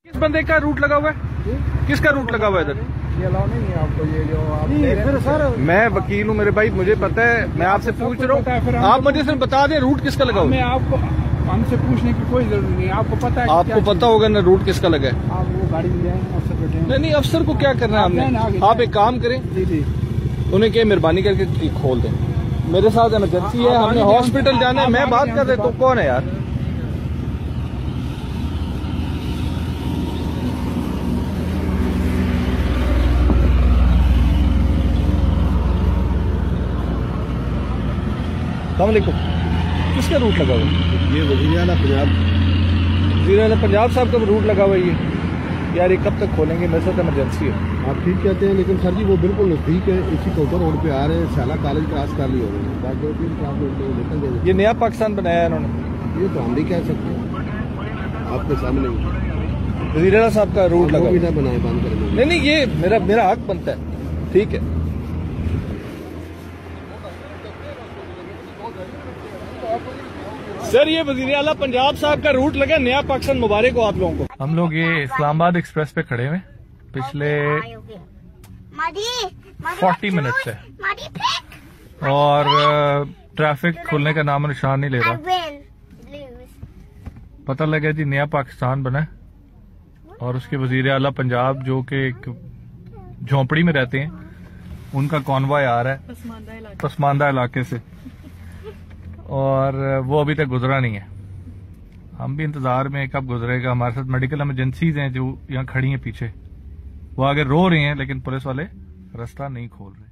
किस बंदे का रूट लगा हुआ है? किसका रूट लगा हुआ है इधर? ये अलाउ नहीं है आपको, ये जो आप फिर सर मैं वकील हूँ मेरे भाई, मुझे पता है, मैं आपसे पूछ रहा हूँ, आप मुझे सिर्फ बता दें रूट किसका लगा हुआ है। आपको हमसे पूछने की कोई जरूरत नहीं, आपको पता है। आपको पता होगा ना रूट किसका लगा है। आप वो गाड़ी ले जाएंगे, अफसर बैठे हैं। नहीं, अफसर को क्या करना है हमने। आप एक काम करें, जी उन्हें क्या मेहरबानी करके खोल दें। मेरे साथ इमरजेंसी है, हमने हॉस्पिटल जाना है, मैं बात कर रहे तो कौन है यार? अस्सलामुअलैकुम, किसका रूट लगा हुआ है? ये वज़ीर आला पंजाब साहब का रूट लगा हुआ है ये। यार ये कब तक खोलेंगे? मेरे साथ इमरजेंसी है। आप ठीक कहते हैं, लेकिन सर जी वो बिल्कुल नजदीक है, इसी कोकर रोड पे आ रहे हैं, शाला कॉलेज क्रॉस कर लिए हो रहे हैं, बस 2-3 मिनट निकल जाएंगे। ये नया पाकिस्तान बनाया है इन्होंने, ये तो हम नहीं कह सकते, आपके सामने वज़ीर आला साहब का रूट लगा भी ना बनाए बंद करेंगे। नहीं, ये मेरा हक बनता है, ठीक है। सर ये वज़ीर आला पंजाब साहब का रूट लगा, नया पाकिस्तान मुबारक हो आप लोगों को। हम लोग ये इस्लामाबाद एक्सप्रेस पे खड़े हुए पिछले 40 मिनट से, और ट्रैफिक खुलने का नाम निशान नहीं ले रहा। पता लगा जी नया पाकिस्तान बना है, और उसके वज़ीर आला पंजाब जो कि एक झोंपड़ी में रहते हैं, उनका कॉन्वॉय आ रहा है पसमानदा इलाके से, और वो अभी तक गुजरा नहीं है। हम भी इंतजार में कब गुजरेगा। हमारे साथ मेडिकल इमरजेंसीज हैं जो यहाँ खड़ी हैं पीछे, वो आगे रो रही हैं, लेकिन पुलिस वाले रास्ता नहीं खोल रहे।